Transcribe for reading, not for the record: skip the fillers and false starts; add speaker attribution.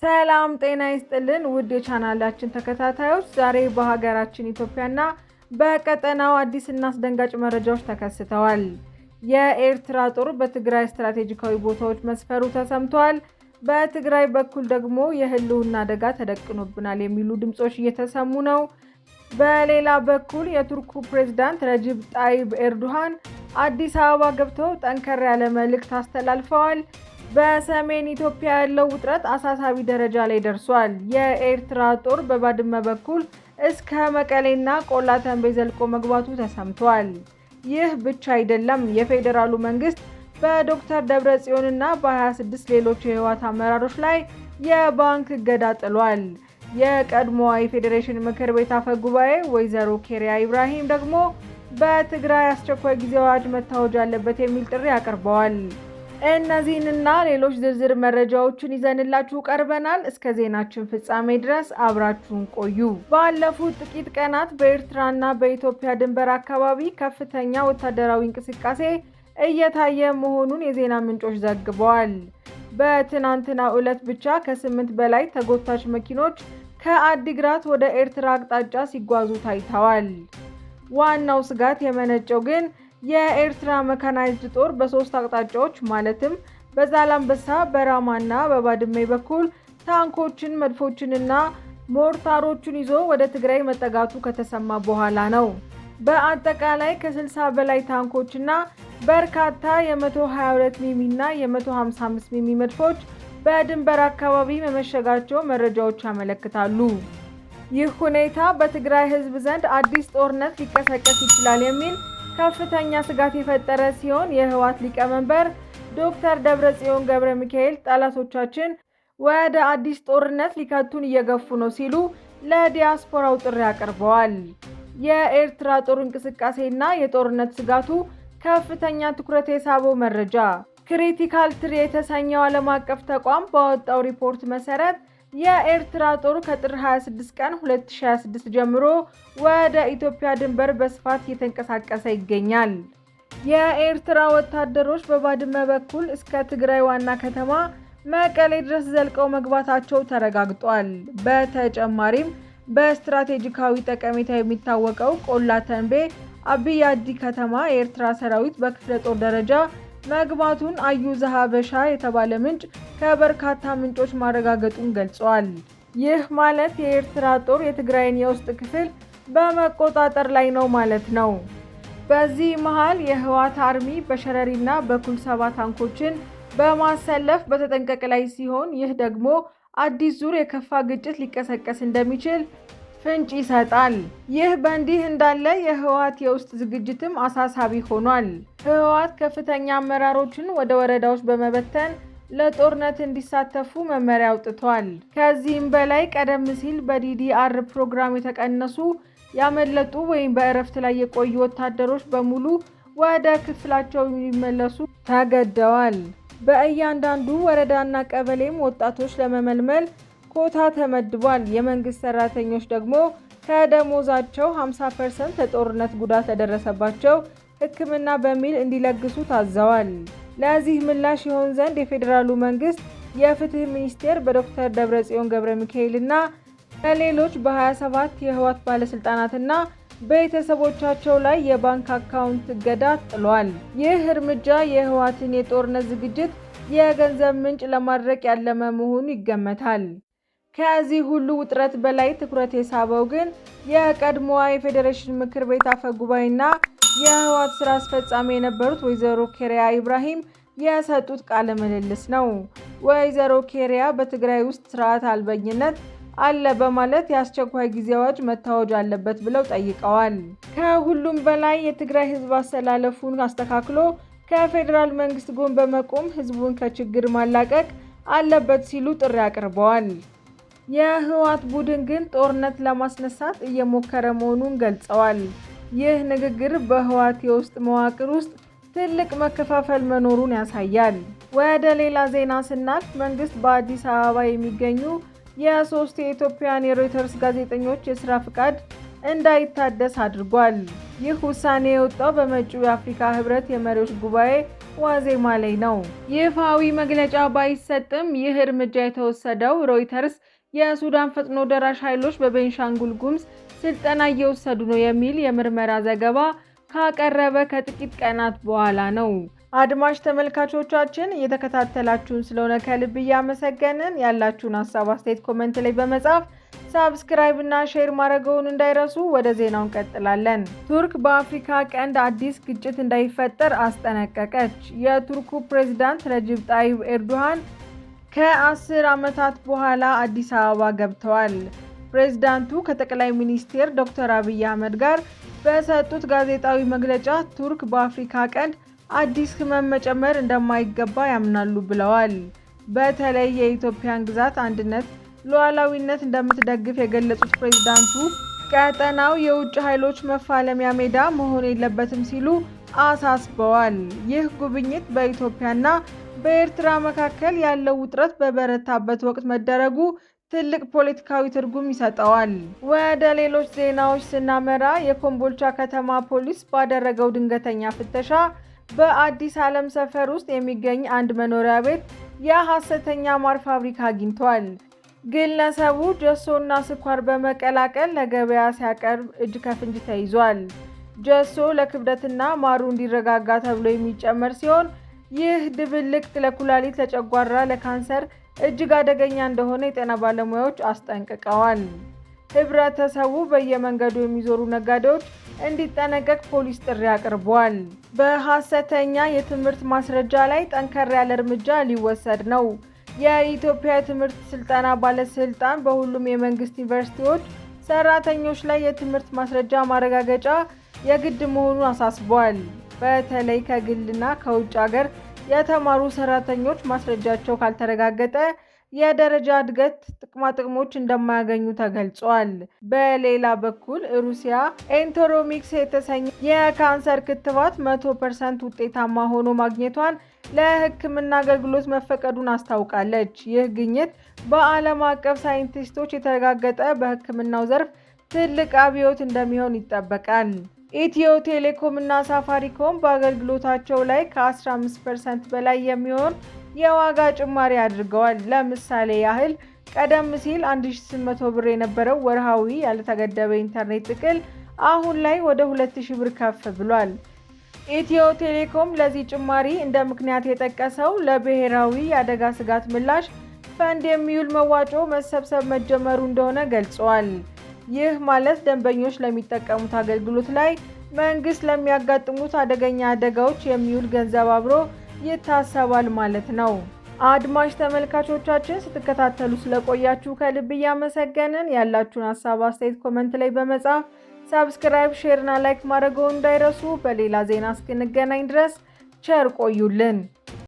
Speaker 1: ሰላም ጤና ይስጥልን ውድ የቻናላችን ተከታታዮች፣ ዛሬ በሀገራችን ኢትዮጵያና በቀጠናው አዲስና አስደንጋጭ መረጃዎች ተከስተዋል። የኤርትራ ጦር በትግራይ ስትራቴጂካዊ ቦታዎች መስፈሩ ተሰምቷል። በትግራይ በኩል ደግሞ የህልውና አደጋ ተደቅኖብናል የሚሉ ድምጾች እየተሰሙ ነው። በሌላ በኩል የቱርኩ ፕሬዝዳንት ረጅብ ጣይብ ኤርዶሃን አዲስ አበባ ገብተው ጠንከር ያለ መልእክት አስተላልፈዋል። በሰሜን ኢትዮጵያ ያለው ውጥረት አሳሳቢ ደረጃ ላይ ደርሷል። የኤርትራ ጦር በባድመ በኩል እስከ መቀሌና ቆላ ተንቤ ዘልቆ መግባቱ ተሰምቷል። ይህ ብቻ አይደለም። የፌዴራሉ መንግስት በዶክተር ደብረጽዮንና በ26 ሌሎች የህወሓት አመራሮች ላይ የባንክ እገዳ ጥሏል። የቀድሞዋ የፌዴሬሽን ምክር ቤት አፈ ጉባኤ ወይዘሮ ኬሪያ ኢብራሂም ደግሞ በትግራይ አስቸኳይ ጊዜ አዋጅ መታወጅ አለበት የሚል ጥሪ አቅርበዋል። እነዚህንና ሌሎች ዝርዝር መረጃዎችን ይዘንላችሁ ቀርበናል። እስከ ዜናችን ፍጻሜ ድረስ አብራችሁን ቆዩ። ባለፉት ጥቂት ቀናት በኤርትራና በኢትዮጵያ ድንበር አካባቢ ከፍተኛ ወታደራዊ እንቅስቃሴ እየታየ መሆኑን የዜና ምንጮች ዘግበዋል። በትናንትናው ዕለት ብቻ ከ8 በላይ ተጎታች መኪኖች ከአዲግራት ወደ ኤርትራ አቅጣጫ ሲጓዙ ታይተዋል። ዋናው ስጋት የመነጨው ግን የኤርትራ መካናይዝድ ጦር በሶስት አቅጣጫዎች ማለትም በዛላምበሳ፣ በራማና በባድመ በኩል ታንኮችን፣ መድፎችንና ሞርታሮችን ይዞ ወደ ትግራይ መጠጋቱ ከተሰማ በኋላ ነው። በአጠቃላይ ከ60 በላይ ታንኮችና በርካታ የ122 ሚሚ እና የ155 ሚሚ መድፎች በድንበር አካባቢ መመሸጋቸው መረጃዎች ያመለክታሉ። ይህ ሁኔታ በትግራይ ሕዝብ ዘንድ አዲስ ጦርነት ሊቀሰቀስ ይችላል የሚል ከፍተኛ ስጋት የፈጠረ ሲሆን የህወሓት ሊቀመንበር ዶክተር ደብረጽዮን ገብረ ሚካኤል ጠላቶቻችን ወደ አዲስ ጦርነት ሊከቱን እየገፉ ነው ሲሉ ለዲያስፖራው ጥሪ አቅርበዋል። የኤርትራ ጦር እንቅስቃሴና የጦርነት ስጋቱ ከፍተኛ ትኩረት የሳበው መረጃ ክሪቲካል ትሪ የተሰኘው ዓለም አቀፍ ተቋም ባወጣው ሪፖርት መሰረት የኤርትራ ጦር ከጥር 26 ቀን 2026 ጀምሮ ወደ ኢትዮጵያ ድንበር በስፋት እየተንቀሳቀሰ ይገኛል። የኤርትራ ወታደሮች በባድመ በኩል እስከ ትግራይ ዋና ከተማ መቀሌ ድረስ ዘልቀው መግባታቸው ተረጋግጧል። በተጨማሪም በስትራቴጂካዊ ጠቀሜታ የሚታወቀው ቆላ ተንቤ አብይ አዲ ከተማ የኤርትራ ሰራዊት በክፍለ ጦር ደረጃ መግባቱን አዩዘ ሀበሻ የተባለ ምንጭ ከበርካታ ምንጮች ማረጋገጡን ገልጿል። ይህ ማለት የኤርትራ ጦር የትግራይን የውስጥ ክፍል በመቆጣጠር ላይ ነው ማለት ነው። በዚህ መሃል የህወሓት አርሚ በሸረሪና በኩልሰባ ታንኮችን በማሰለፍ በተጠንቀቅ ላይ ሲሆን፣ ይህ ደግሞ አዲስ ዙር የከፋ ግጭት ሊቀሰቀስ እንደሚችል ፍንጭ ይሰጣል። ይህ በእንዲህ እንዳለ የህወሓት የውስጥ ዝግጅትም አሳሳቢ ሆኗል። ህወሓት ከፍተኛ አመራሮችን ወደ ወረዳዎች በመበተን ለጦርነት እንዲሳተፉ መመሪያ አውጥቷል። ከዚህም በላይ ቀደም ሲል በዲዲአር ፕሮግራም የተቀነሱ ያመለጡ ወይም በእረፍት ላይ የቆዩ ወታደሮች በሙሉ ወደ ክፍላቸው የሚመለሱ ተገደዋል። በእያንዳንዱ ወረዳና ቀበሌም ወጣቶች ለመመልመል ኮታ ተመድቧል። የመንግስት ሰራተኞች ደግሞ ከደሞዛቸው 50% ለጦርነት ጉዳት ለደረሰባቸው ሕክምና በሚል እንዲለግሱ ታዘዋል። ለዚህ ምላሽ ይሆን ዘንድ የፌዴራሉ መንግስት የፍትህ ሚኒስቴር በዶክተር ደብረጽዮን ገብረ ሚካኤልና በሌሎች በ27 የህወሓት ባለስልጣናትና ቤተሰቦቻቸው ላይ የባንክ አካውንት እገዳ ጥሏል። ይህ እርምጃ የህወሓትን የጦርነት ዝግጅት የገንዘብ ምንጭ ለማድረግ ያለመ መሆኑ ይገመታል። ከዚህ ሁሉ ውጥረት በላይ ትኩረት የሳበው ግን የቀድሞዋ የፌዴሬሽን ምክር ቤት አፈ ጉባኤና የህወሓት ስራ አስፈጻሚ የነበሩት ወይዘሮ ኬሪያ ኢብራሂም የሰጡት ቃለ ምልልስ ነው። ወይዘሮ ኬሪያ በትግራይ ውስጥ ስርዓት አልበኝነት አለ በማለት የአስቸኳይ ጊዜ አዋጅ መታወጅ አለበት ብለው ጠይቀዋል። ከሁሉም በላይ የትግራይ ህዝብ አሰላለፉን አስተካክሎ ከፌዴራል መንግስት ጎን በመቆም ህዝቡን ከችግር ማላቀቅ አለበት ሲሉ ጥሪ አቅርበዋል። የህወሓት ቡድን ግን ጦርነት ለማስነሳት እየሞከረ መሆኑን ገልጸዋል። ይህ ንግግር በህወሓት የውስጥ መዋቅር ውስጥ ትልቅ መከፋፈል መኖሩን ያሳያል። ወደ ሌላ ዜና ስናልፍ መንግስት በአዲስ አበባ የሚገኙ የሶስት የኢትዮጵያን የሮይተርስ ጋዜጠኞች የስራ ፍቃድ እንዳይታደስ አድርጓል። ይህ ውሳኔ የወጣው በመጪው የአፍሪካ ህብረት የመሪዎች ጉባኤ ዋዜማ ላይ ነው። ይፋዊ መግለጫ ባይሰጥም ይህ እርምጃ የተወሰደው ሮይተርስ የሱዳን ፈጥኖ ደራሽ ኃይሎች በቤንሻንጉል ጉሙዝ ስልጠና እየወሰዱ ነው የሚል የምርመራ ዘገባ ካቀረበ ከጥቂት ቀናት በኋላ ነው። አድማጭ ተመልካቾቻችን እየተከታተላችሁን ስለሆነ ከልብ እያመሰገንን፣ ያላችሁን ሀሳብ አስተያየት ኮሜንት ላይ በመጻፍ ሳብስክራይብ እና ሼር ማድረግዎን እንዳይረሱ። ወደ ዜናው እንቀጥላለን። ቱርክ በአፍሪካ ቀንድ አዲስ ግጭት እንዳይፈጠር አስጠነቀቀች። የቱርኩ ፕሬዝዳንት ረጂብ ጣይብ ኤርዶሃን ከ10 ዓመታት በኋላ አዲስ አበባ ገብተዋል። ፕሬዝዳንቱ ከጠቅላይ ሚኒስትር ዶክተር አብይ አህመድ ጋር በሰጡት ጋዜጣዊ መግለጫ ቱርክ በአፍሪካ ቀንድ አዲስ ህመም መጨመር እንደማይገባ ያምናሉ ብለዋል። በተለይ የኢትዮጵያን ግዛት አንድነት፣ ሉዓላዊነት እንደምትደግፍ የገለጹት ፕሬዝዳንቱ ቀጠናው የውጭ ኃይሎች መፋለሚያ ሜዳ መሆን የለበትም ሲሉ አሳስበዋል። ይህ ጉብኝት በኢትዮጵያና በኤርትራ መካከል ያለው ውጥረት በበረታበት ወቅት መደረጉ ትልቅ ፖለቲካዊ ትርጉም ይሰጠዋል። ወደ ሌሎች ዜናዎች ስናመራ የኮምቦልቻ ከተማ ፖሊስ ባደረገው ድንገተኛ ፍተሻ በአዲስ ዓለም ሰፈር ውስጥ የሚገኝ አንድ መኖሪያ ቤት የሐሰተኛ ማር ፋብሪካ አግኝቷል። ግለሰቡ ጀሶና ስኳር በመቀላቀል ለገበያ ሲያቀርብ እጅ ከፍንጅ ተይዟል። ጀሶ ለክብደትና ማሩ እንዲረጋጋ ተብሎ የሚጨመር ሲሆን ይህ ድብልቅ ለኩላሊት፣ ለጨጓራ፣ ለካንሰር እጅግ አደገኛ እንደሆነ የጤና ባለሙያዎች አስጠንቅቀዋል። ህብረተሰቡ በየመንገዱ የሚዞሩ ነጋዴዎች እንዲጠነቀቅ ፖሊስ ጥሪ አቅርቧል። በሐሰተኛ የትምህርት ማስረጃ ላይ ጠንከር ያለ እርምጃ ሊወሰድ ነው። የኢትዮጵያ የትምህርት ስልጠና ባለስልጣን በሁሉም የመንግስት ዩኒቨርሲቲዎች ሰራተኞች ላይ የትምህርት ማስረጃ ማረጋገጫ የግድ መሆኑን አሳስቧል። በተለይ ከግልና ከውጭ ሀገር የተማሩ ሰራተኞች ማስረጃቸው ካልተረጋገጠ የደረጃ እድገት ጥቅማጥቅሞች እንደማያገኙ ተገልጿል። በሌላ በኩል ሩሲያ ኤንቶሮሚክስ የተሰኘ የካንሰር ክትባት 100% ውጤታማ ሆኖ ማግኘቷን ለሕክምና አገልግሎት መፈቀዱን አስታውቃለች። ይህ ግኝት በዓለም አቀፍ ሳይንቲስቶች የተረጋገጠ በሕክምናው ዘርፍ ትልቅ አብዮት እንደሚሆን ይጠበቃል። ኢትዮ ቴሌኮም እና ሳፋሪኮም በአገልግሎታቸው ላይ ከ15% በላይ የሚሆን የዋጋ ጭማሪ አድርገዋል። ለምሳሌ ያህል ቀደም ሲል 1800 ብር የነበረው ወርሃዊ ያልተገደበ ኢንተርኔት ጥቅል አሁን ላይ ወደ 2000 ብር ከፍ ብሏል። ኢትዮ ቴሌኮም ለዚህ ጭማሪ እንደ ምክንያት የጠቀሰው ለብሔራዊ የአደጋ ስጋት ምላሽ ፈንድ የሚውል መዋጮ መሰብሰብ መጀመሩ እንደሆነ ገልጿል። ይህ ማለት ደንበኞች ለሚጠቀሙት አገልግሎት ላይ መንግስት ለሚያጋጥሙት አደገኛ አደጋዎች የሚውል ገንዘብ አብሮ ይታሰባል ማለት ነው። አድማጭ ተመልካቾቻችን ስትከታተሉ ስለቆያችሁ ከልብ እያመሰገንን፣ ያላችሁን ሀሳብ አስተያየት ኮሜንት ላይ በመጻፍ ሳብስክራይብ፣ ሼር እና ላይክ ማድረግዎን እንዳይረሱ። በሌላ ዜና እስክንገናኝ ድረስ ቸር ቆዩልን።